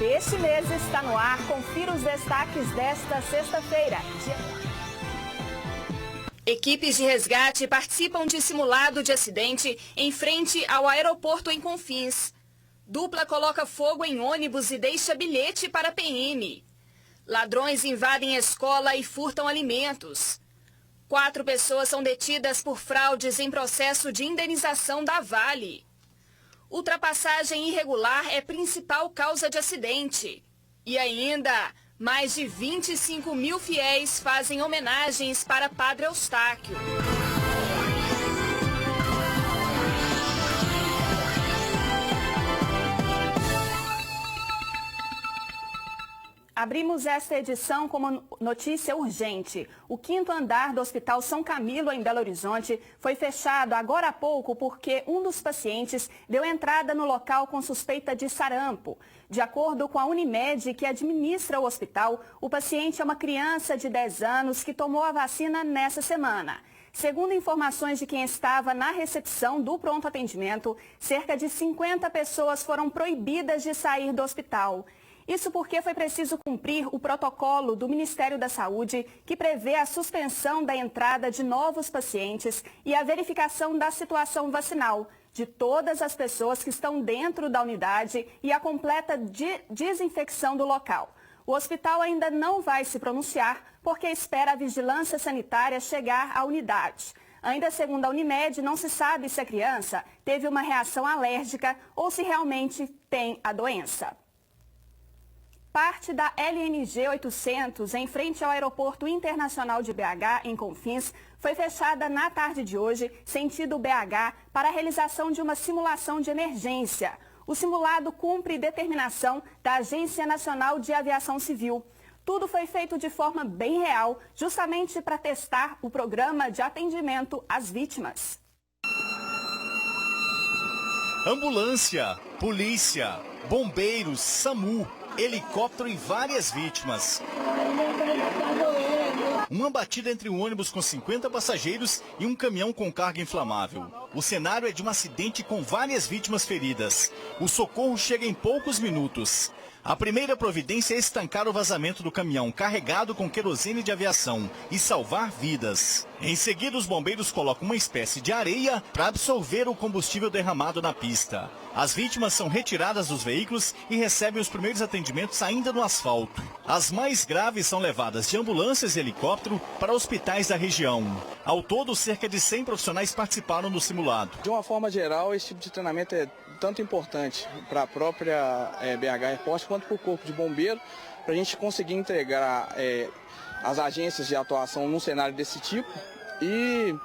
deste mês está no ar. Confira os destaques desta sexta-feira. Equipes de resgate participam de simulado de acidente em frente ao aeroporto em Confins. Dupla coloca fogo em ônibus e deixa bilhete para PM. Ladrões invadem escola e furtam alimentos. 4 pessoas são detidas por fraudes em processo de indenização da Vale. Ultrapassagem irregular é principal causa de acidente. E ainda, mais de 25 mil fiéis fazem homenagens para Padre Eustáquio. Abrimos esta edição com uma notícia urgente. O 5º andar do Hospital São Camilo, em Belo Horizonte, foi fechado agora há pouco porque um dos pacientes deu entrada no local com suspeita de sarampo. De acordo com a Unimed, que administra o hospital, o paciente é uma criança de 10 anos que tomou a vacina nessa semana. Segundo informações de quem estava na recepção do pronto atendimento, cerca de 50 pessoas foram proibidas de sair do hospital. Isso porque foi preciso cumprir o protocolo do Ministério da Saúde, que prevê a suspensão da entrada de novos pacientes e a verificação da situação vacinal de todas as pessoas que estão dentro da unidade e a completa desinfecção do local. O hospital ainda não vai se pronunciar porque espera a vigilância sanitária chegar à unidade. Ainda segundo a Unimed, não se sabe se a criança teve uma reação alérgica ou se realmente tem a doença. Parte da LNG 800, em frente ao Aeroporto Internacional de BH, em Confins, foi fechada na tarde de hoje, sentido BH, para a realização de uma simulação de emergência. O simulado cumpre determinação da Agência Nacional de Aviação Civil. Tudo foi feito de forma bem real, justamente para testar o programa de atendimento às vítimas. Ambulância, polícia, bombeiros, SAMU, helicóptero e várias vítimas. Uma batida entre um ônibus com 50 passageiros e um caminhão com carga inflamável. O cenário é de um acidente com várias vítimas feridas. O socorro chega em poucos minutos. A primeira providência é estancar o vazamento do caminhão carregado com querosene de aviação e salvar vidas. Em seguida, os bombeiros colocam uma espécie de areia para absorver o combustível derramado na pista. As vítimas são retiradas dos veículos e recebem os primeiros atendimentos ainda no asfalto. As mais graves são levadas de ambulâncias e helicóptero para hospitais da região. Ao todo, cerca de 100 profissionais participaram do simulado. De uma forma geral, esse tipo de treinamento é tanto importante para a própria BH Airport quanto para o Corpo de Bombeiro, para a gente conseguir entregar as agências de atuação num cenário desse tipo e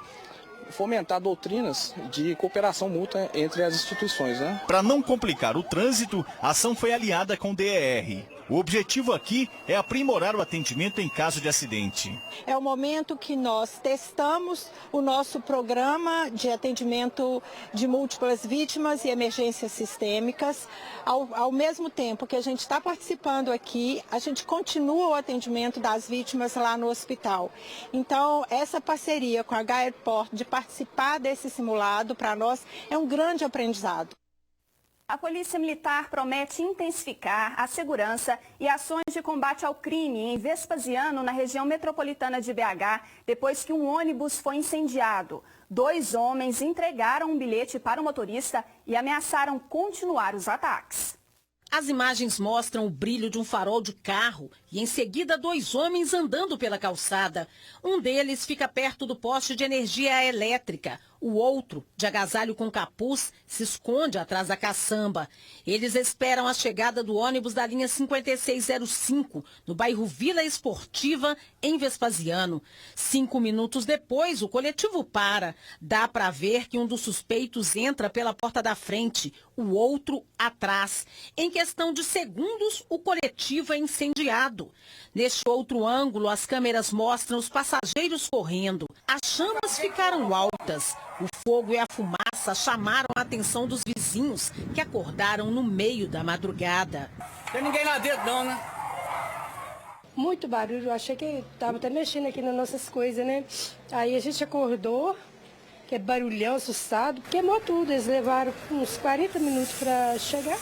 fomentar doutrinas de cooperação mútua entre as instituições, né? Para não complicar o trânsito, a ação foi aliada com o DER. O objetivo aqui é aprimorar o atendimento em caso de acidente. É o momento que nós testamos o nosso programa de atendimento de múltiplas vítimas e emergências sistêmicas. Ao mesmo tempo que a gente está participando aqui, a gente continua o atendimento das vítimas lá no hospital. Então, essa parceria com a BH Airport de participar desse simulado, para nós, é um grande aprendizado. A Polícia Militar promete intensificar a segurança e ações de combate ao crime em Vespasiano, na região metropolitana de BH, depois que um ônibus foi incendiado. 2 homens entregaram um bilhete para o motorista e ameaçaram continuar os ataques. As imagens mostram o brilho de um farol de carro e, em seguida, 2 homens andando pela calçada. Um deles fica perto do poste de energia elétrica. O outro, de agasalho com capuz, se esconde atrás da caçamba. Eles esperam a chegada do ônibus da linha 5605, no bairro Vila Esportiva, em Vespasiano. 5 minutos depois, o coletivo para. Dá para ver que um dos suspeitos entra pela porta da frente, o outro atrás. Em questão de segundos, o coletivo é incendiado. Neste outro ângulo, as câmeras mostram os passageiros correndo. As chamas ficaram altas. O fogo e a fumaça chamaram a atenção dos vizinhos, que acordaram no meio da madrugada. Não tem ninguém lá dentro não, né? Muito barulho, eu achei que estava até mexendo aqui nas nossas coisas, né? Aí a gente acordou, que é barulhão, assustado, queimou tudo. Eles levaram uns 40 minutos para chegar.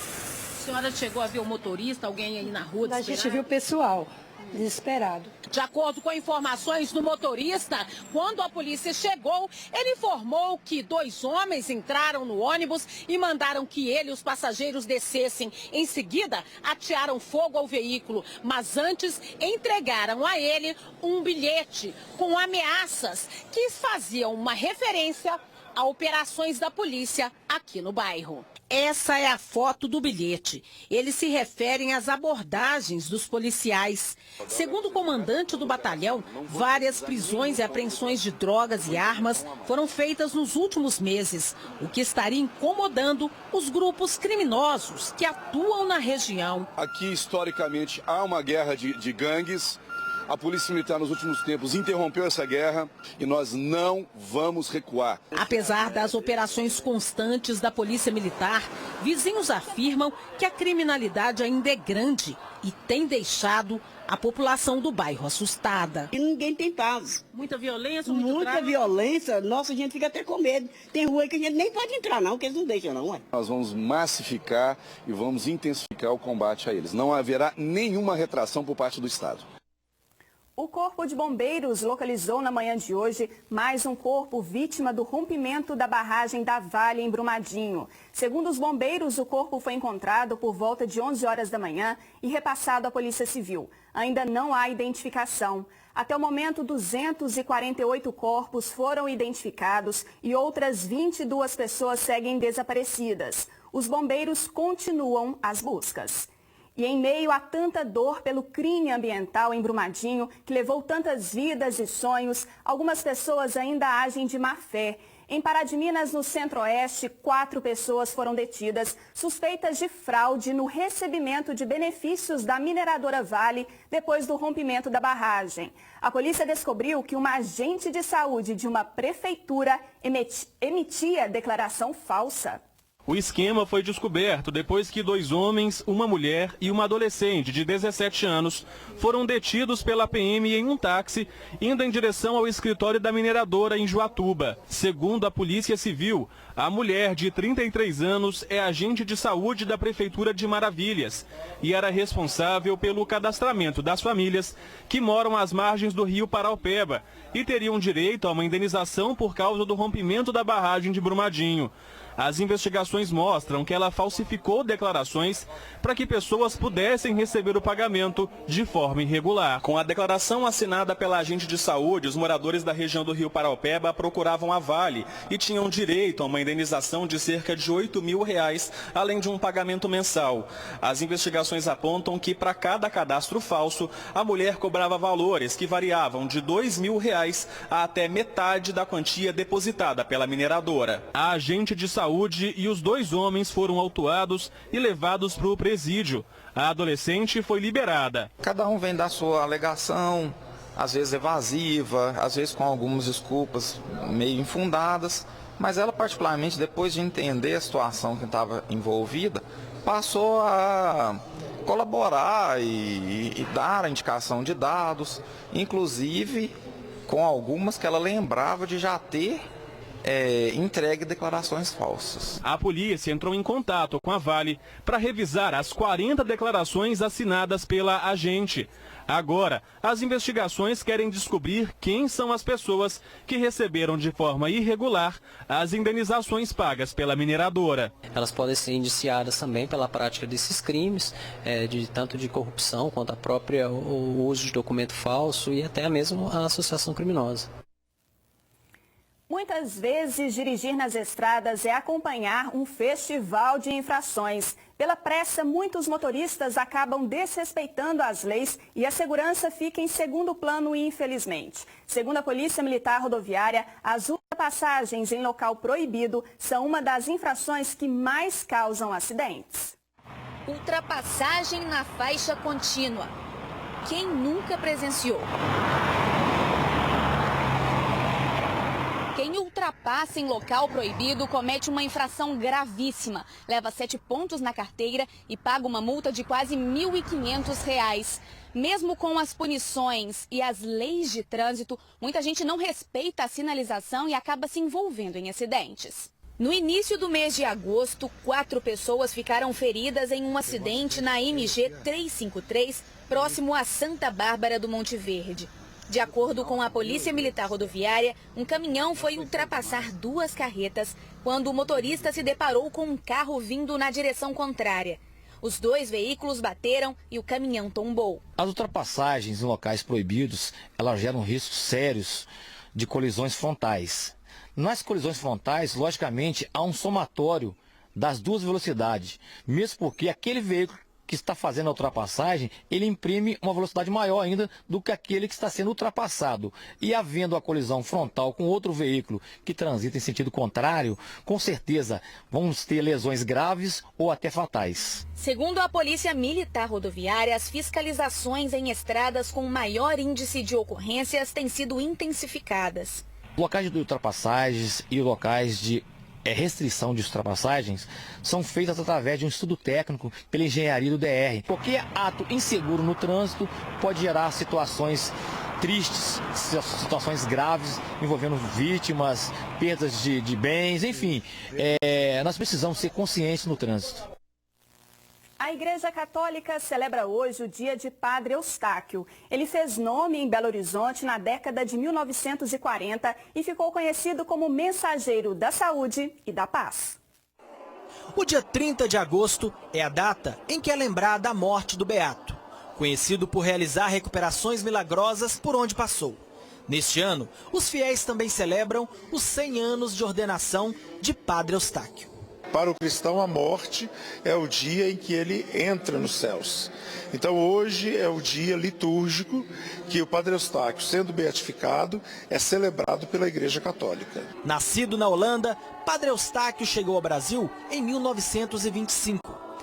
senhora chegou a ver o motorista, alguém aí na rua A gente viu o pessoal desesperado. De acordo com informações do motorista, quando a polícia chegou, ele informou que 2 homens entraram no ônibus e mandaram que ele e os passageiros descessem. Em seguida, atearam fogo ao veículo, mas antes entregaram a ele um bilhete com ameaças que faziam uma referência a operações da polícia aqui no bairro. Essa é a foto do bilhete. Eles se referem às abordagens dos policiais. Segundo o comandante do batalhão, várias prisões e apreensões de drogas e armas foram feitas nos últimos meses, o que estaria incomodando os grupos criminosos que atuam na região. Aqui, historicamente, há uma guerra de gangues. A Polícia Militar, nos últimos tempos, interrompeu essa guerra e nós não vamos recuar. Apesar das operações constantes da Polícia Militar, vizinhos afirmam que a criminalidade ainda é grande e tem deixado a população do bairro assustada. E ninguém tem paz. Muita violência, Muita violência. Nossa, a gente fica até com medo. Tem rua que a gente nem pode entrar não, porque eles não deixam não. Nós vamos massificar e vamos intensificar o combate a eles. Não haverá nenhuma retração por parte do Estado. O Corpo de Bombeiros localizou na manhã de hoje mais um corpo vítima do rompimento da barragem da Vale em Brumadinho. Segundo os bombeiros, o corpo foi encontrado por volta de 11 horas da manhã e repassado à Polícia Civil. Ainda não há identificação. Até o momento, 248 corpos foram identificados e outras 22 pessoas seguem desaparecidas. Os bombeiros continuam as buscas. E em meio a tanta dor pelo crime ambiental em Brumadinho, que levou tantas vidas e sonhos, algumas pessoas ainda agem de má fé. Em Pará de Minas, no Centro-Oeste, 4 pessoas foram detidas, suspeitas de fraude no recebimento de benefícios da mineradora Vale depois do rompimento da barragem. A polícia descobriu que uma agente de saúde de uma prefeitura emitia declaração falsa. O esquema foi descoberto depois que 2 homens, uma mulher e uma adolescente de 17 anos foram detidos pela PM em um táxi, indo em direção ao escritório da mineradora em Joatuba. Segundo a Polícia Civil, a mulher de 33 anos é agente de saúde da Prefeitura de Maravilhas e era responsável pelo cadastramento das famílias que moram às margens do rio Paraupeba e teriam direito a uma indenização por causa do rompimento da barragem de Brumadinho. As investigações mostram que ela falsificou declarações para que pessoas pudessem receber o pagamento de forma irregular. Com a declaração assinada pela agente de saúde, os moradores da região do rio Paraupeba procuravam a Vale e tinham direito a uma indenização de cerca de R$ 8.000, além de um pagamento mensal. As investigações apontam que para cada cadastro falso, a mulher cobrava valores que variavam de R$ 2.000 a até metade da quantia depositada pela mineradora. A agente de saúde e os 2 homens foram autuados e levados para o presídio. A adolescente foi liberada. Cada um vem da sua alegação, às vezes evasiva, às vezes com algumas desculpas meio infundadas, mas ela particularmente, depois de entender a situação que estava envolvida, passou a colaborar e dar a indicação de dados, inclusive com algumas que ela lembrava de já ter entregue declarações falsas. A polícia entrou em contato com a Vale para revisar as 40 declarações assinadas pela agente. Agora, as investigações querem descobrir quem são as pessoas que receberam de forma irregular as indenizações pagas pela mineradora. Elas podem ser indiciadas também pela prática desses crimes, tanto de corrupção quanto o uso de documento falso e até mesmo a associação criminosa. Muitas vezes, dirigir nas estradas é acompanhar um festival de infrações. Pela pressa, muitos motoristas acabam desrespeitando as leis e a segurança fica em segundo plano, infelizmente. Segundo a Polícia Militar Rodoviária, as ultrapassagens em local proibido são uma das infrações que mais causam acidentes. Ultrapassagem na faixa contínua. Quem nunca presenciou? Quem ultrapassa em local proibido comete uma infração gravíssima. Leva 7 pontos na carteira e paga uma multa de quase R$ 1.500. Mesmo com as punições e as leis de trânsito, muita gente não respeita a sinalização e acaba se envolvendo em acidentes. No início do mês de agosto, 4 pessoas ficaram feridas em um acidente na MG 353, próximo a Santa Bárbara do Monte Verde. De acordo com a Polícia Militar Rodoviária, um caminhão foi ultrapassar 2 carretas quando o motorista se deparou com um carro vindo na direção contrária. Os 2 veículos bateram e o caminhão tombou. As ultrapassagens em locais proibidos, elas geram riscos sérios de colisões frontais. Nas colisões frontais, logicamente, há um somatório das 2 velocidades, mesmo porque aquele veículo que está fazendo a ultrapassagem, ele imprime uma velocidade maior ainda do que aquele que está sendo ultrapassado. E havendo a colisão frontal com outro veículo que transita em sentido contrário, com certeza vamos ter lesões graves ou até fatais. Segundo a Polícia Militar Rodoviária, as fiscalizações em estradas com maior índice de ocorrências têm sido intensificadas. Locais de ultrapassagens e locais de restrição de ultrapassagens são feitas através de um estudo técnico pela engenharia do DR. Qualquer ato inseguro no trânsito pode gerar situações tristes, situações graves, envolvendo vítimas, perdas de bens, enfim. Nós precisamos ser conscientes no trânsito. A Igreja Católica celebra hoje o dia de Padre Eustáquio. Ele fez nome em Belo Horizonte na década de 1940 e ficou conhecido como mensageiro da saúde e da paz. O dia 30 de agosto é a data em que é lembrada a morte do beato, conhecido por realizar recuperações milagrosas por onde passou. Neste ano, os fiéis também celebram os 100 anos de ordenação de Padre Eustáquio. Para o cristão, a morte é o dia em que ele entra nos céus. Então, hoje é o dia litúrgico que o Padre Eustáquio, sendo beatificado, é celebrado pela Igreja Católica. Nascido na Holanda, Padre Eustáquio chegou ao Brasil em 1925.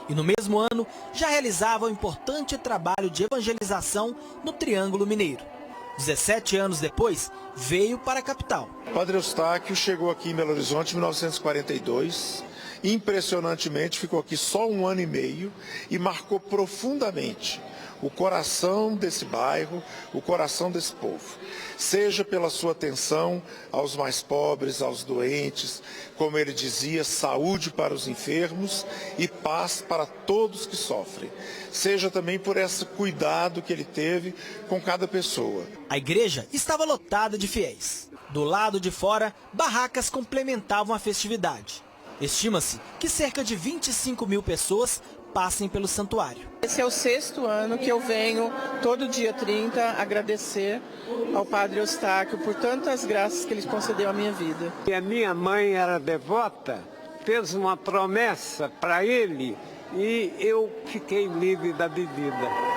E no mesmo ano, já realizava um importante trabalho de evangelização no Triângulo Mineiro. 17 anos depois, veio para a capital. Padre Eustáquio chegou aqui em Belo Horizonte em 1942. Impressionantemente, ficou aqui só 1 ano e meio e marcou profundamente o coração desse bairro, o coração desse povo. Seja pela sua atenção aos mais pobres, aos doentes, como ele dizia, saúde para os enfermos e paz para todos que sofrem. Seja também por esse cuidado que ele teve com cada pessoa. A igreja estava lotada de fiéis. Do lado de fora, barracas complementavam a festividade. Estima-se que cerca de 25 mil pessoas passem pelo santuário. Esse é o 6º ano que eu venho, todo dia 30, agradecer ao Padre Eustáquio por tantas graças que ele concedeu à minha vida. E a minha mãe era devota, fez uma promessa para ele e eu fiquei livre da bebida.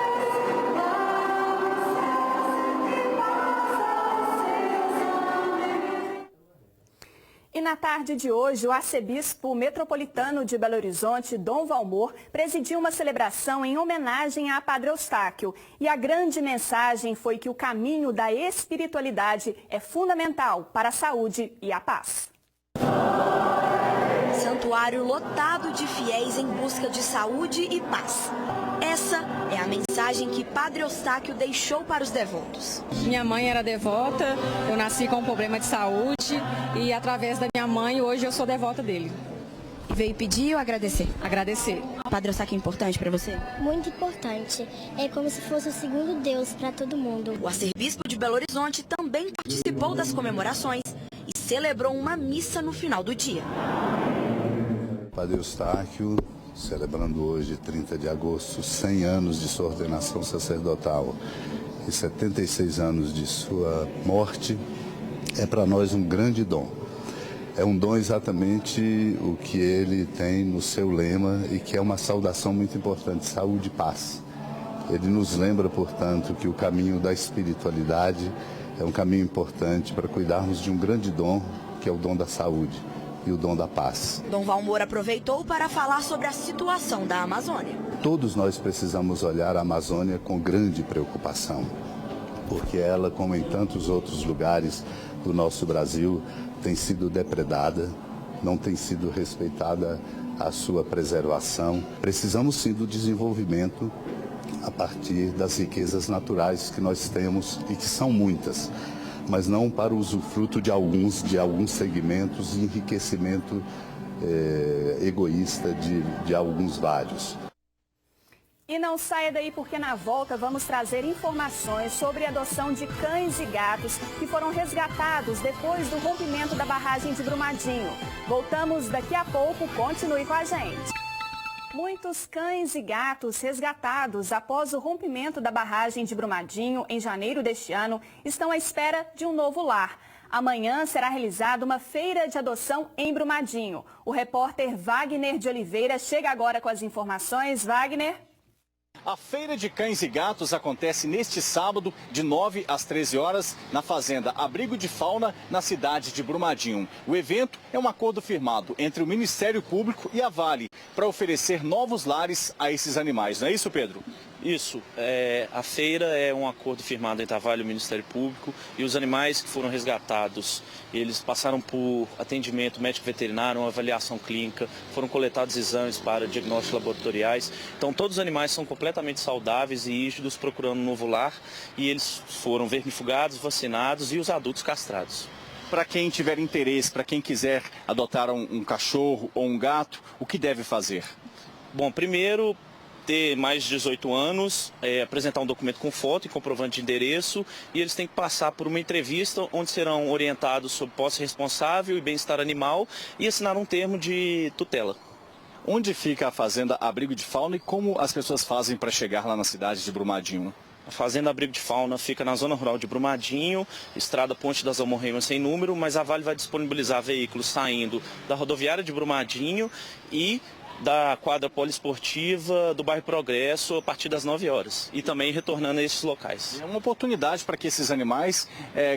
E na tarde de hoje, o arcebispo metropolitano de Belo Horizonte, Dom Valmor, presidiu uma celebração em homenagem a Padre Eustáquio. E a grande mensagem foi que o caminho da espiritualidade é fundamental para a saúde e a paz. Santuário lotado de fiéis em busca de saúde e paz. Essa é a mensagem que Padre Eustáquio deixou para os devotos. Minha mãe era devota, eu nasci com um problema de saúde e através da minha mãe hoje eu sou devota dele. Veio pedir ou agradecer? Agradecer. Padre Eustáquio é importante para você? Muito importante. É como se fosse o segundo Deus para todo mundo. O arcebispo de Belo Horizonte também participou das comemorações e celebrou uma missa no final do dia. Padre Eustáquio, celebrando hoje, 30 de agosto, 100 anos de sua ordenação sacerdotal e 76 anos de sua morte, é para nós um grande dom. É um dom exatamente o que ele tem no seu lema e que é uma saudação muito importante, saúde e paz. Ele nos lembra, portanto, que o caminho da espiritualidade é um caminho importante para cuidarmos de um grande dom, que é o dom da saúde e o dom da paz. Dom Valmor aproveitou para falar sobre a situação da Amazônia. Todos nós precisamos olhar a Amazônia com grande preocupação, porque ela, como em tantos outros lugares do nosso Brasil, tem sido depredada, não tem sido respeitada a sua preservação. Precisamos sim do desenvolvimento a partir das riquezas naturais que nós temos e que são muitas. mas não para o usufruto de alguns segmentos e enriquecimento egoísta de alguns vários. E não saia daí porque na volta vamos trazer informações sobre a adoção de cães e gatos que foram resgatados depois do rompimento da barragem de Brumadinho. Voltamos daqui a pouco, continue com a gente. Muitos cães e gatos resgatados após o rompimento da barragem de Brumadinho em janeiro deste ano estão à espera de um novo lar. Amanhã será realizada uma feira de adoção em Brumadinho. O repórter Wagner de Oliveira chega agora com as informações. Wagner? A Feira de Cães e Gatos acontece neste sábado, de 9 às 13 horas, na Fazenda Abrigo de Fauna, na cidade de Brumadinho. O evento é um acordo firmado entre o Ministério Público e a Vale para oferecer novos lares a esses animais. Não é isso, Pedro? Isso. A feira é um acordo firmado entre a Vale e o Ministério Público e os animais que foram resgatados, eles passaram por atendimento médico veterinário, uma avaliação clínica, foram coletados exames para diagnósticos laboratoriais. Então todos os animais são completamente saudáveis e rígidos, procurando um novo lar, e eles foram vermifugados, vacinados e os adultos castrados. Para quem tiver interesse, para quem quiser adotar um cachorro ou um gato, o que deve fazer? Bom, primeiro, ter mais de 18 anos, apresentar um documento com foto e comprovante de endereço, e eles têm que passar por uma entrevista onde serão orientados sobre posse responsável e bem-estar animal e assinar um termo de tutela. Onde fica a Fazenda Abrigo de Fauna e como as pessoas fazem para chegar lá na cidade de Brumadinho? A Fazenda Abrigo de Fauna fica na zona rural de Brumadinho, estrada Ponte das Almorreimas sem número, mas a Vale vai disponibilizar veículos saindo da rodoviária de Brumadinho e da quadra poliesportiva do bairro Progresso a partir das 9 horas e também retornando a esses locais. É uma oportunidade para que esses animais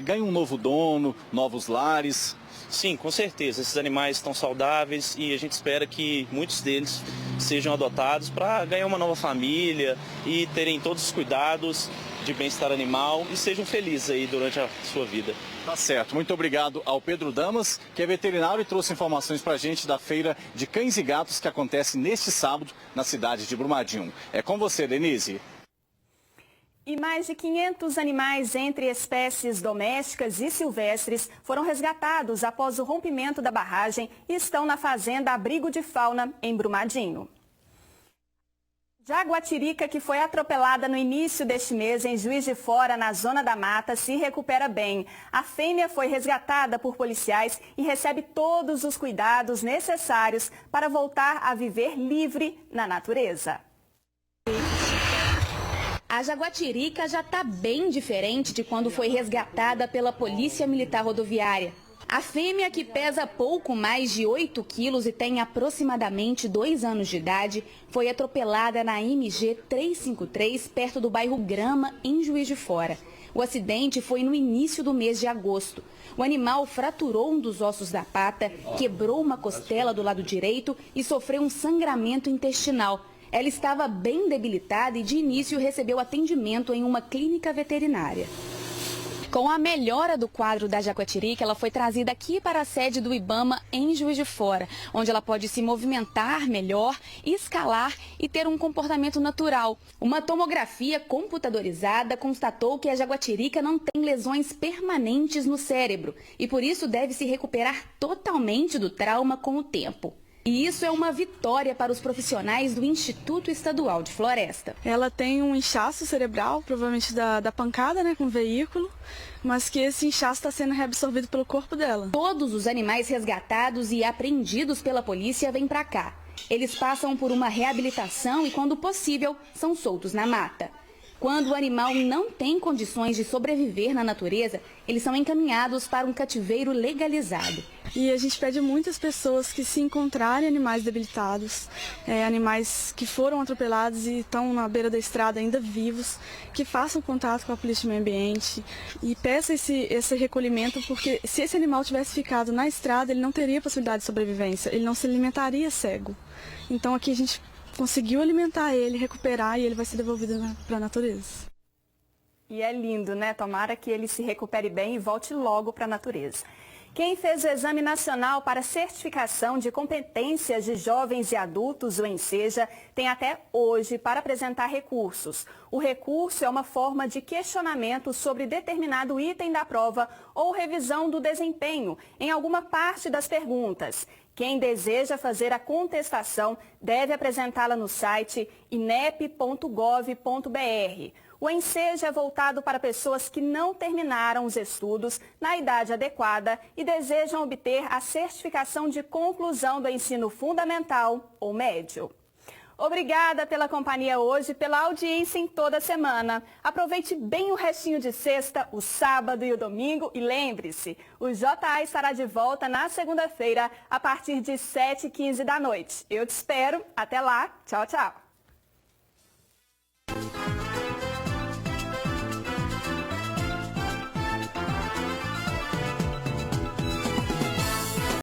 ganhem um novo dono, novos lares. Sim, com certeza. Esses animais estão saudáveis e a gente espera que muitos deles sejam adotados para ganhar uma nova família e terem todos os cuidados de bem-estar animal e sejam felizes aí durante a sua vida. Tá certo. Muito obrigado ao Pedro Damas, que é veterinário e trouxe informações para a gente da Feira de Cães e Gatos que acontece neste sábado na cidade de Brumadinho. É com você, Denise. E mais de 500 animais entre espécies domésticas e silvestres foram resgatados após o rompimento da barragem e estão na Fazenda Abrigo de Fauna, em Brumadinho. Jaguatirica, que foi atropelada no início deste mês em Juiz de Fora, na Zona da Mata, se recupera bem. A fêmea foi resgatada por policiais e recebe todos os cuidados necessários para voltar a viver livre na natureza. A jaguatirica já está bem diferente de quando foi resgatada pela Polícia Militar Rodoviária. A fêmea, que pesa pouco mais de 8 quilos e tem aproximadamente 2 anos de idade, foi atropelada na MG 353, perto do bairro Grama, em Juiz de Fora. O acidente foi no início do mês de agosto. O animal fraturou um dos ossos da pata, quebrou uma costela do lado direito e sofreu um sangramento intestinal. Ela estava bem debilitada e de início recebeu atendimento em uma clínica veterinária. Com a melhora do quadro da jaguatirica, ela foi trazida aqui para a sede do Ibama em Juiz de Fora, onde ela pode se movimentar melhor, escalar e ter um comportamento natural. Uma tomografia computadorizada constatou que a jaguatirica não tem lesões permanentes no cérebro e por isso deve se recuperar totalmente do trauma com o tempo. E isso é uma vitória para os profissionais do Instituto Estadual de Floresta. Ela tem um inchaço cerebral, provavelmente da pancada, com o veículo, mas que esse inchaço está sendo reabsorvido pelo corpo dela. Todos os animais resgatados e apreendidos pela polícia vêm para cá. Eles passam por uma reabilitação e, quando possível, são soltos na mata. Quando o animal não tem condições de sobreviver na natureza, eles são encaminhados para um cativeiro legalizado. E a gente pede a muitas pessoas que, se encontrarem animais debilitados, animais que foram atropelados e estão na beira da estrada ainda vivos, que façam contato com a Polícia do Meio Ambiente e peçam esse recolhimento, porque se esse animal tivesse ficado na estrada, ele não teria possibilidade de sobrevivência, ele não se alimentaria cego. Então aqui a gente conseguiu alimentar ele, recuperar e ele vai ser devolvido para a natureza. E é lindo, né? Tomara que ele se recupere bem e volte logo para a natureza. Quem fez o Exame Nacional para Certificação de Competências de Jovens e Adultos, o ENSEJA, tem até hoje para apresentar recursos. O recurso é uma forma de questionamento sobre determinado item da prova ou revisão do desempenho em alguma parte das perguntas. Quem deseja fazer a contestação deve apresentá-la no site inep.gov.br. O ENSEJA é voltado para pessoas que não terminaram os estudos na idade adequada e desejam obter a certificação de conclusão do ensino fundamental ou médio. Obrigada pela companhia hoje, pela audiência em toda a semana. Aproveite bem o restinho de sexta, o sábado e o domingo e lembre-se, o JA estará de volta na segunda-feira a partir de 7h15 da noite. Eu te espero. Até lá. Tchau, tchau.